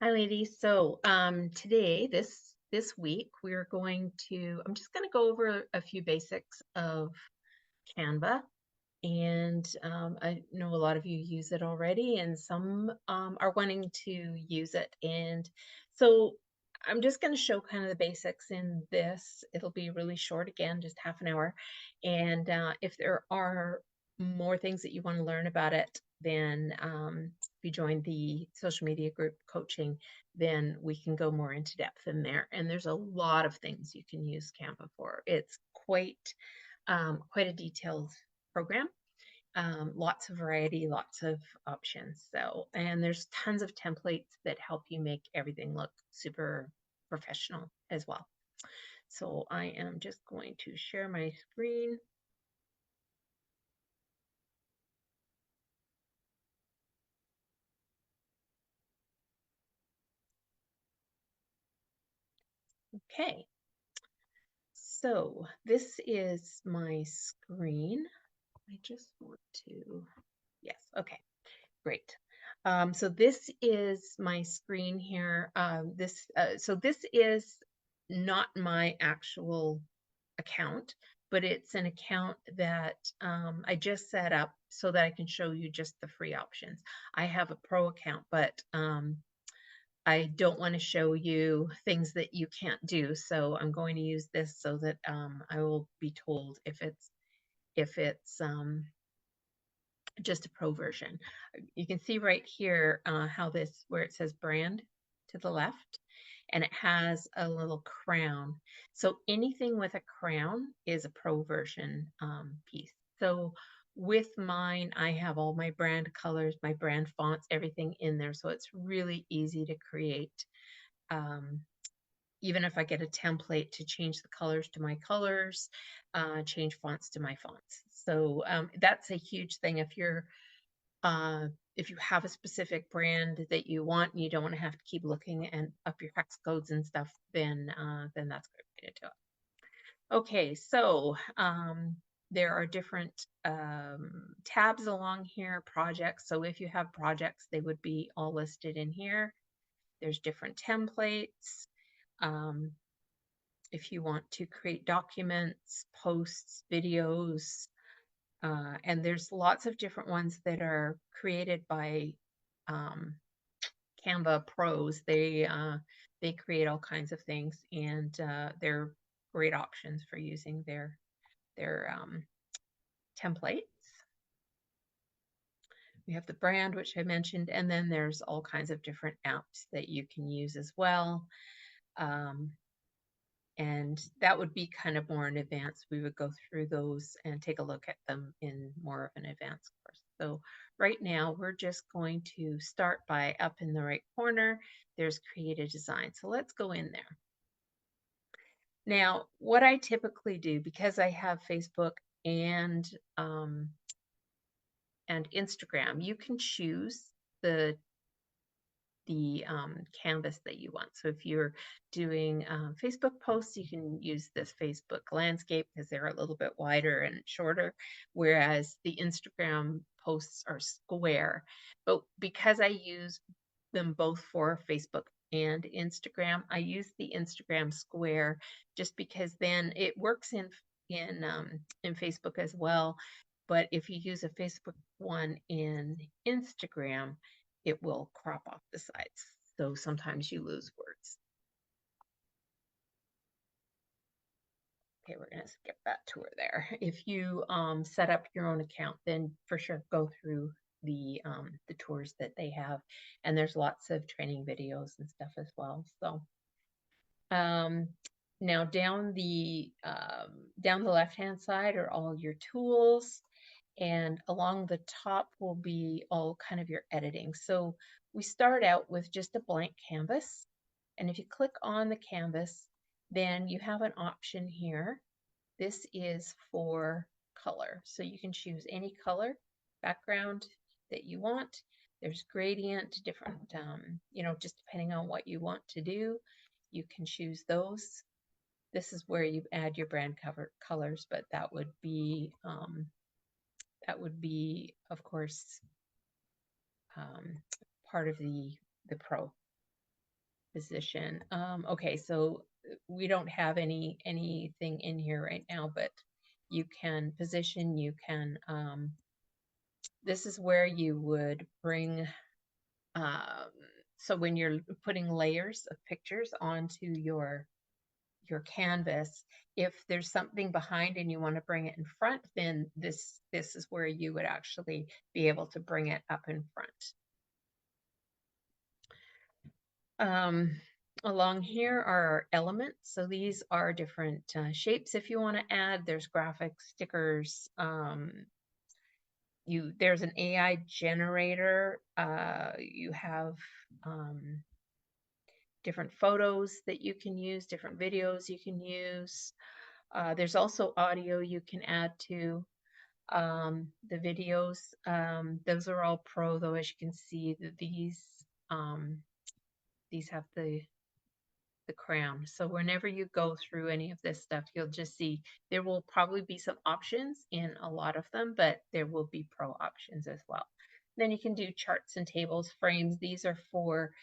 Hi, ladies. So today, this week, I'm just going to go over a few basics of Canva. And I know a lot of you use it already, and some are wanting to use it. And so I'm just going to show kind of the basics in this. It'll be really short, again, just half an hour. And if there are more things that you want to learn about it, then if you join the social media group coaching, then we can go more into depth in there. And there's a lot of things you can use Canva for. It's quite a detailed program, lots of variety, lots of options. So, and there's tons of templates that help you make everything look super professional as well. So I am just going to share my screen. Okay, so this is my screen. I just want to, yes, okay, great. So this is my screen here. So this is not my actual account, but it's an account that I just set up so that I can show you just the free options. I have a pro account, but I don't want to show you things that you can't do. So I'm going to use this so that I will be told if it's just a pro version. You can see right here where it says brand to the left, and it has a little crown. So anything with a crown is a pro version piece. So with mine, I have all my brand colors, my brand fonts, everything in there. So it's really easy to create. Um, Even if I get a template to change the colors to my colors, change fonts to my fonts. So that's a huge thing. Uh, if you have a specific brand that you want and you don't want to have to keep looking and up your hex codes and stuff, then that's a great way to do it. Okay, so there are different tabs along here, projects. So if you have projects, they would be all listed in here. There's different templates. Um, if you want to create documents, posts, videos, and there's lots of different ones that are created by um, Canva pros. They create all kinds of things, and they're great options for using their templates. We have the brand, which I mentioned, and then there's all kinds of different apps that you can use as well. Um, and that would be kind of more in advance. We would go through those and take a look at them in more of an advanced course. So right now we're just going to start by up in the right corner, there's create a design. So let's go in there. Now, what I typically do, because I have Facebook and um, and Instagram, you can choose the canvas that you want. So if you're doing Facebook posts, you can use this Facebook landscape because they're a little bit wider and shorter, whereas the Instagram posts are square. But because I use them both for Facebook and Instagram, I use the Instagram square just because then it works in Facebook as well. But if you use a Facebook one in Instagram, it will crop off the sides. So sometimes you lose words. Okay, we're going to skip that tour there. If you set up your own account, then for sure go through the tours that they have, and there's lots of training videos and stuff as well. So um, now down the left hand side are all your tools, and along the top will be all kind of your editing. So we start out with just a blank canvas, and if you click on the canvas, then you have an option here. This is for color, so you can choose any color background that you want. There's gradient, different, just depending on what you want to do, you can choose those. This is where you add your brand cover colors, but that would be, of course, part of the pro. position. Okay, so we don't have anything in here right now, but you can position, you can, this is where you would bring, um, so when you're putting layers of pictures onto your canvas, if there's something behind and you want to bring it in front, then this is where you would actually be able to bring it up in front. Along here are our elements. So these are different shapes if you want to add. There's graphics, stickers. There's an AI generator. You have different photos that you can use, different videos you can use. There's also audio you can add to the videos. Those are all pro though, as you can see that these have the crown. So whenever you go through any of this stuff, you'll just see there will probably be some options in a lot of them, but there will be pro options as well. Then you can do charts and tables, frames. These are for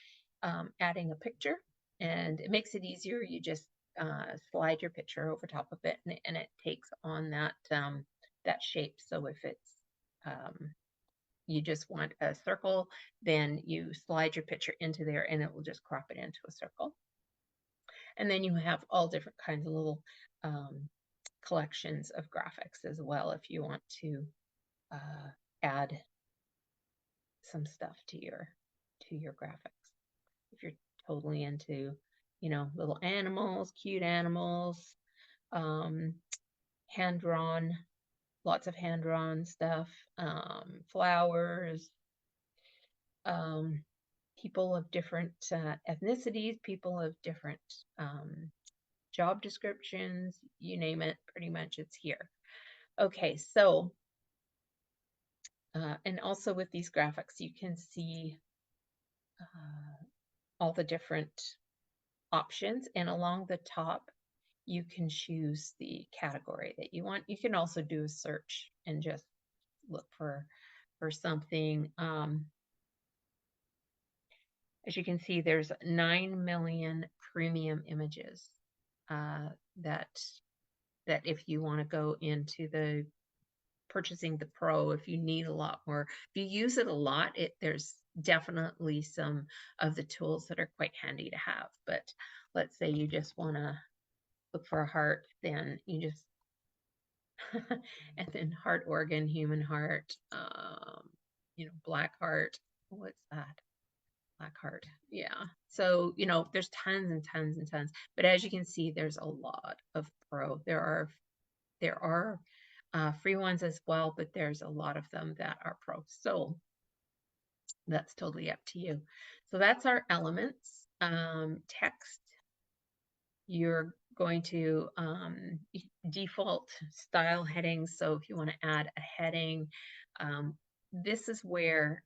adding a picture, and it makes it easier. You just slide your picture over top of it, and it takes on that shape. So if it's you just want a circle, then you slide your picture into there, and it will just crop it into a circle. And then you have all different kinds of little collections of graphics as well if you want to add some stuff to your graphics. If you're totally into, little animals, cute animals, hand-drawn, lots of hand-drawn stuff, flowers, people of different ethnicities, people of different job descriptions, you name it, pretty much it's here. Okay, so, and also with these graphics, you can see all the different options, and along the top, you can choose the category that you want. You can also do a search and just look for something. As you can see, there's 9 million premium images that if you want to go into the purchasing the pro, if you need a lot more, if you use it a lot, there's definitely some of the tools that are quite handy to have. But let's say you just want to look for a heart, then you just and then heart organ, human heart, black heart. What's that? Black heart. Yeah. So, there's tons and tons and tons. But as you can see, there's a lot of pro. There are free ones as well, but there's a lot of them that are pro. So that's totally up to you. So that's our elements. Text, you're going to default style headings. So if you want to add a heading, this is where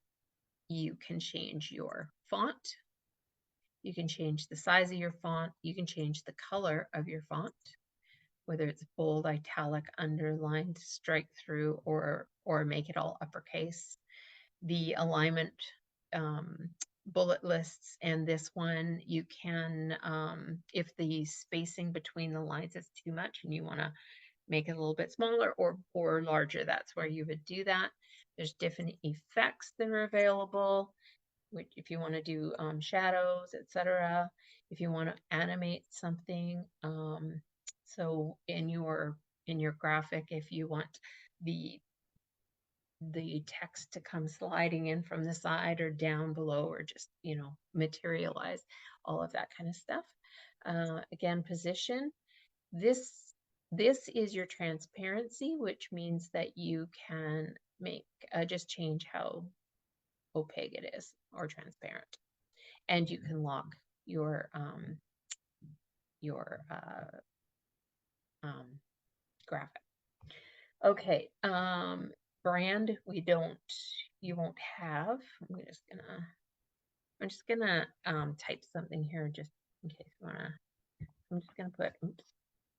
you can change your font. You can change the size of your font. You can change the color of your font, whether it's bold, italic, underlined, strike through, or make it all uppercase. The alignment, bullet lists, and this one you can, if the spacing between the lines is too much and you want to make it a little bit smaller or larger, that's where you would do that. There's different effects that are available, which if you want to do shadows, etc. If you want to animate something, so in your graphic, if you want the text to come sliding in from the side or down below, or just materialize, all of that kind of stuff. Again, position. This is your transparency, which means that you can make just change how opaque it is or transparent, and you can lock your graphic. Okay, brand, you won't have. I'm just gonna type something here just in case you wanna. I'm just gonna put, oops,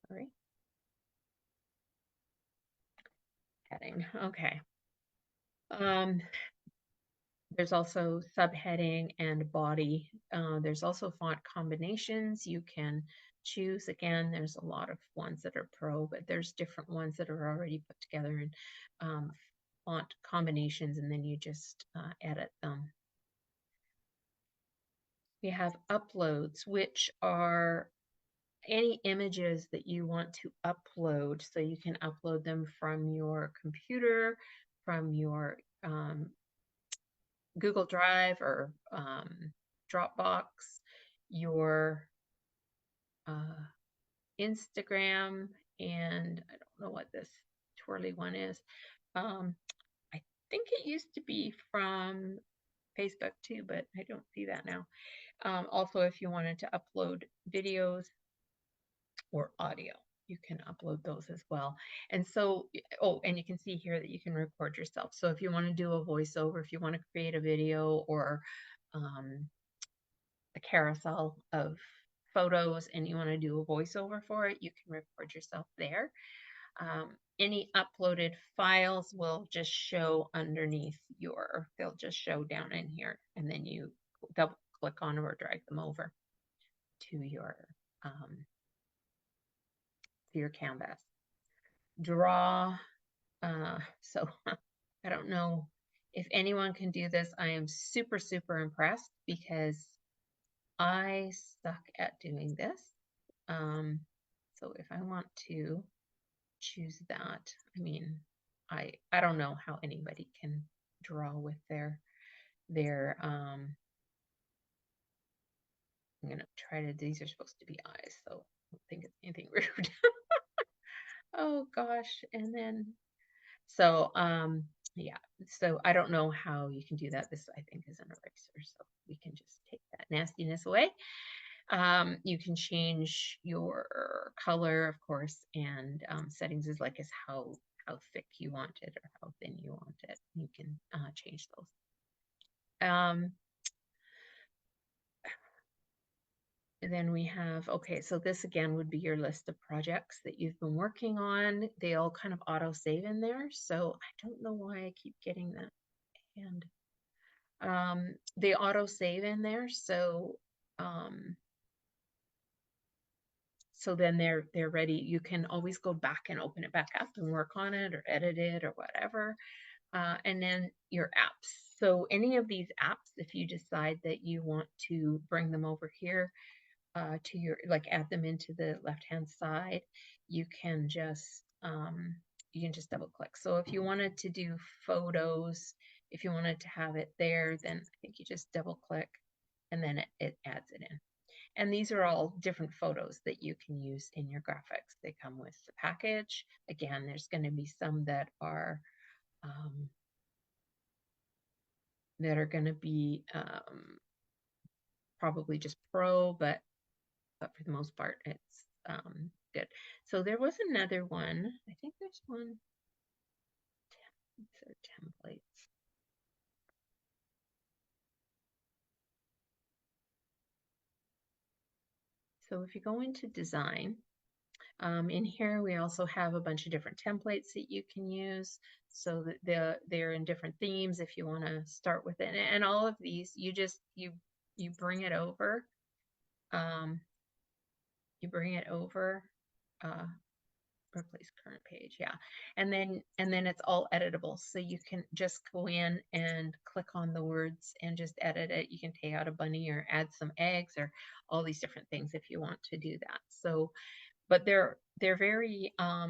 sorry, heading. Okay. There's also subheading and body. There's also font combinations you can choose. Again, there's a lot of ones that are pro, but there's different ones that are already put together in font combinations, and then you just edit them. We have uploads, which are any images that you want to upload. So you can upload them from your computer, from your Google Drive or Dropbox, your Instagram, and I don't know what this twirly one is. I think it used to be from Facebook too, but I don't see that now. Also, if you wanted to upload videos or audio, you can upload those as well. And so, oh, and you can see here that you can record yourself. So if you want to do a voiceover, if you want to create a video or a carousel of photos and you want to do a voiceover for it, you can record yourself there. Any uploaded files will just show underneath they'll just show down in here, and then you double click on them or drag them over to your canvas. Draw. So I don't know if anyone can do this. I am super, super impressed because I suck at doing this. So if I want to choose that, I mean, I don't know how anybody can draw with their I'm gonna try to, these are supposed to be eyes, so I don't think it's anything rude. Oh gosh, and then so yeah, so I don't know how you can do that. This I think is an eraser, so we can just take that nastiness away. You can change your color, of course, and settings is like how thick you want it or how thin you want it. You can change those. And then we have, okay, so this again would be your list of projects that you've been working on. They all kind of auto save in there. So I don't know why I keep getting that hand. They auto save in there. So then they're ready. You can always go back and open it back up and work on it or edit it or whatever. And then your apps. So any of these apps, if you decide that you want to bring them over here, to your, like add them into the left hand side, you can just double click. So if you wanted to do photos, if you wanted to have it there, then I think you just double click and then it adds it in. And these are all different photos that you can use in your graphics. They come with the package. Again, there's going to be some that are going to be probably just pro, but for the most part, it's good. So there was another one. I think there's one. These are templates. So if you go into design, in here we also have a bunch of different templates that you can use. So that they're in different themes if you want to start with it. And all of these, you bring it over. You bring it over. Replace current page, yeah, and then it's all editable, so you can just go in and click on the words and just edit it. You can take out a bunny or add some eggs or all these different things if you want to do that. So but they're very a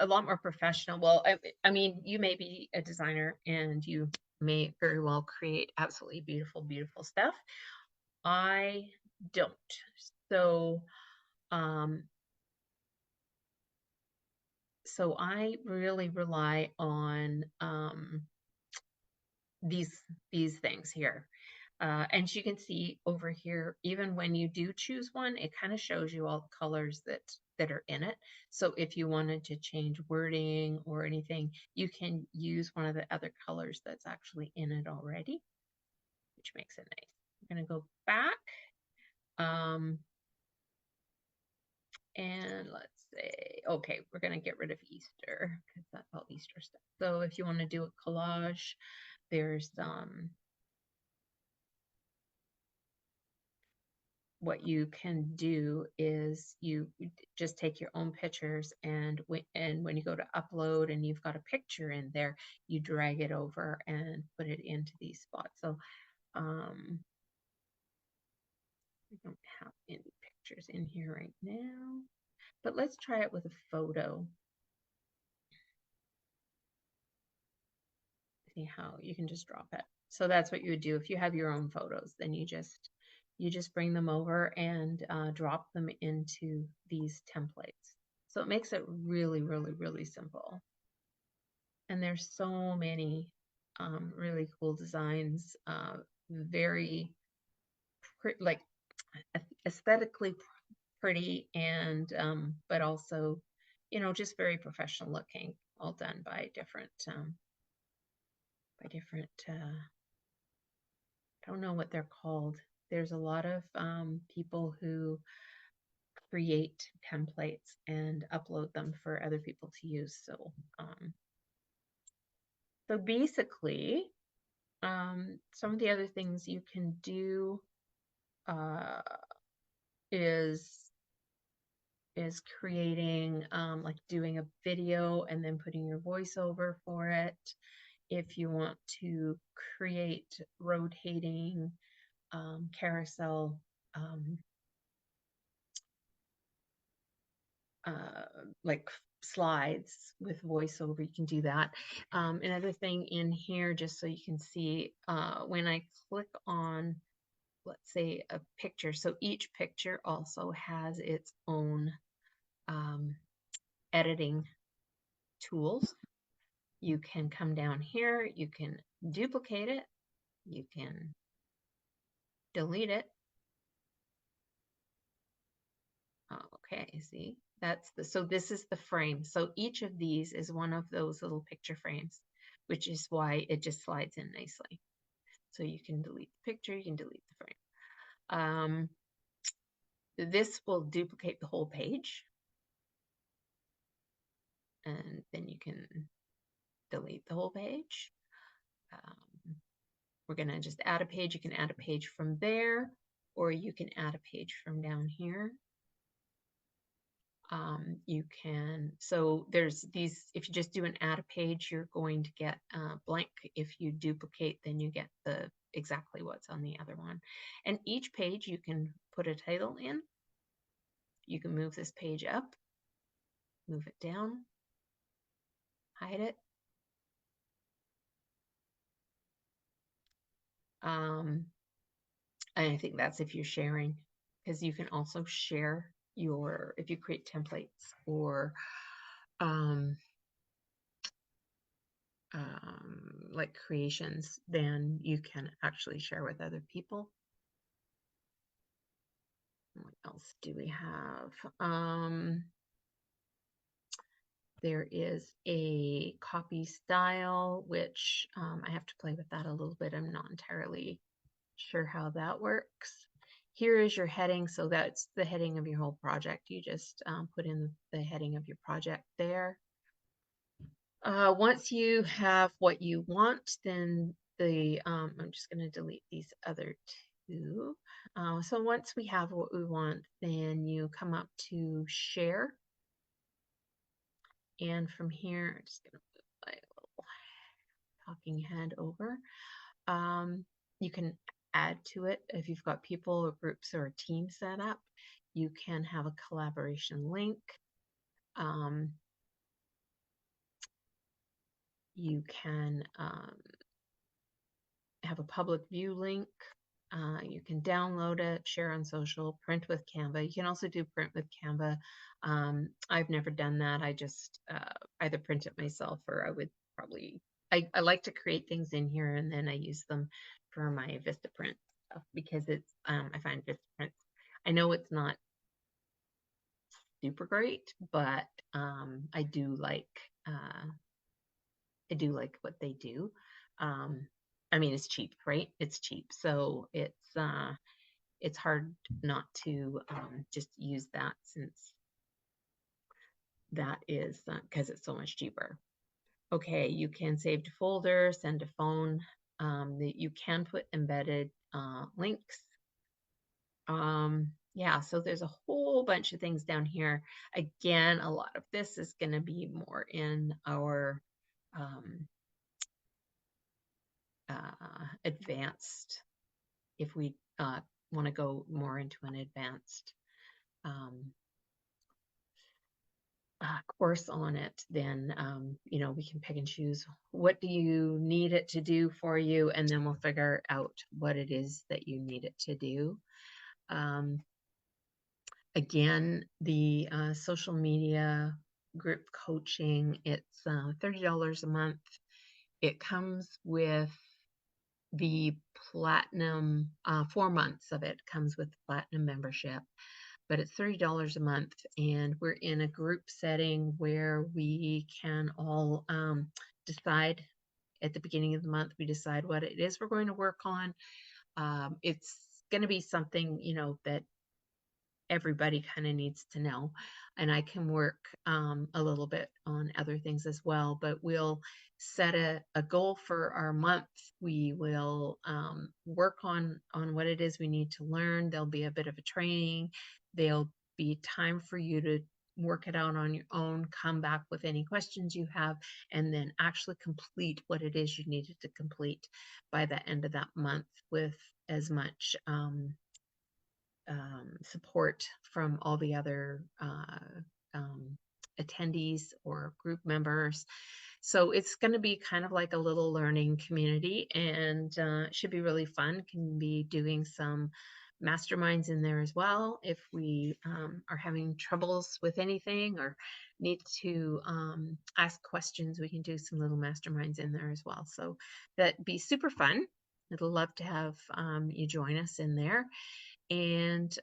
lot more professional. Well, I mean, you may be a designer and you may very well create absolutely beautiful stuff. I don't. So so I really rely on these things here. And you can see over here, even when you do choose one, it kind of shows you all the colors that are in it. So if you wanted to change wording or anything, you can use one of the other colors that's actually in it already, which makes it nice. I'm going to go back. And let's say, okay, we're going to get rid of Easter because that's all Easter stuff. So if you want to do a collage, there's what you can do is you just take your own pictures, and when you go to upload and you've got a picture in there, you drag it over and put it into these spots. So I don't have any pictures in here right now, but let's try it with a photo. See how you can just drop it. So that's what you would do if you have your own photos. Then you just bring them over and drop them into these templates. So it makes it really, really, really simple. And there's so many really cool designs, very like aesthetically pretty, and but also, just very professional looking, all done by different I don't know what they're called. There's a lot of people who create templates and upload them for other people to use. So basically, some of the other things you can do uh, is creating, like doing a video and then putting your voiceover for it. If you want to create rotating carousel like slides with voiceover, you can do that. Another thing in here, just so you can see, when I click on, let's say, a picture, so each picture also has its own editing tools. You can come down here, you can duplicate it, you can delete it. Okay, see, so this is the frame. So each of these is one of those little picture frames, which is why it just slides in nicely. So you can delete the picture, you can delete the frame. This will duplicate the whole page, and then you can delete the whole page. We're going to just add a page. You can add a page from there, or you can add a page from down here. You can, so there's these, if you just do an add a page, you're going to get blank. If you duplicate, then you get exactly what's on the other one. And each page you can put a title in. You can move this page up, move it down, hide it. And I think that's if you're sharing, because you can also share if you create templates or like creations, then you can actually share with other people. What else do we have? There is a copy style, which I have to play with that a little bit. I'm not entirely sure how that works. Here is your heading. So that's the heading of your whole project. You just put in the heading of your project there. Once you have what you want, then I'm just going to delete these other two. So once we have what we want, then you come up to share. And from here, I'm just going to move my little talking head over. You can add to it if you've got people or groups or a team set up. You can have a collaboration link. You can have a public view link. You can download it, share on social, print with Canva. You can also do print with Canva. I've never done that. I just either print it myself, or I would probably, I like to create things in here and then I use them for my Vistaprint stuff, because I find Vistaprint, I know it's not super great, but I do like what they do. I mean, it's cheap, right? It's cheap, so it's hard not to just use that, since that is because it's so much cheaper. Okay, you can save to folder, send to phone. You can put embedded links. Yeah, so there's a whole bunch of things down here. Again, a lot of this is going to be more in our um, advanced, if we want to go more into an advanced um, course on it, then we can pick and choose what do you need it to do for you, and then we'll figure out what it is that you need it to do. Again, the social media group coaching, it's $30 a month. It comes with the platinum, 4 months of it comes with platinum membership, but it's $30 a month, and we're in a group setting where we can all decide at the beginning of the month, we decide what it is we're going to work on. It's going to be something, that everybody kind of needs to know. And I can work a little bit on other things as well, but we'll set a goal for our month. We will work on what it is we need to learn. There'll be a bit of a training. There'll be time for you to work it out on your own, come back with any questions you have, and then actually complete what it is you needed to complete by the end of that month with as much support from all the other attendees or group members. So it's going to be kind of like a little learning community, and it should be really fun. Can be doing some masterminds in there as well. If we are having troubles with anything or need to ask questions, we can do some little masterminds in there as well. So that'd be super fun. I'd love to have you join us in there. And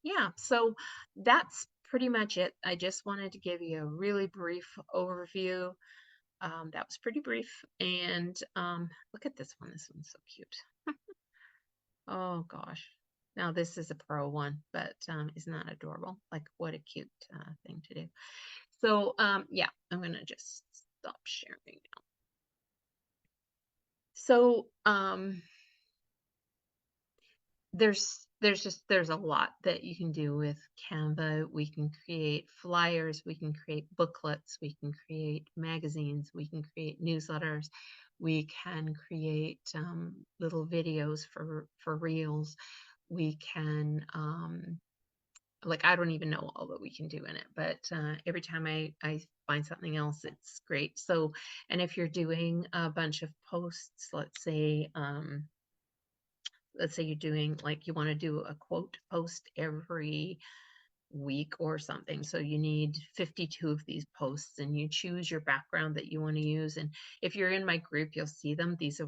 yeah, so that's pretty much it. I just wanted to give you a really brief overview. That was pretty brief. And look at this one. This one's so cute. Oh gosh. Now this is a pro one, but isn't that adorable? Like what a cute thing to do. So yeah, I'm gonna just stop sharing now. So there's a lot that you can do with Canva. We can create flyers, we can create booklets, we can create magazines, we can create newsletters, we can create little videos for reels. We can like I don't even know all that we can do in it, but every time I find something else, it's great. So, and if you're doing a bunch of posts, let's say you're doing like you want to do a quote post every week or something. So you need 52 of these posts, and you choose your background that you want to use. And if you're in my group, you'll see them. These are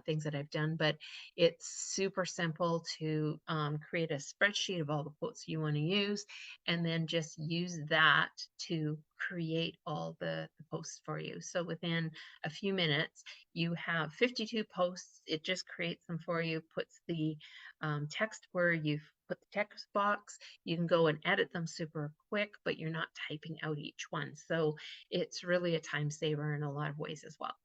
things that I've done, but it's super simple to create a spreadsheet of all the quotes you want to use, and then just use that to create all the posts for you. So within a few minutes, you have 52 posts. It just creates them for you, puts the text where you've put the text box. You can go and edit them super quick, but you're not typing out each one. So it's really a time saver in a lot of ways as well.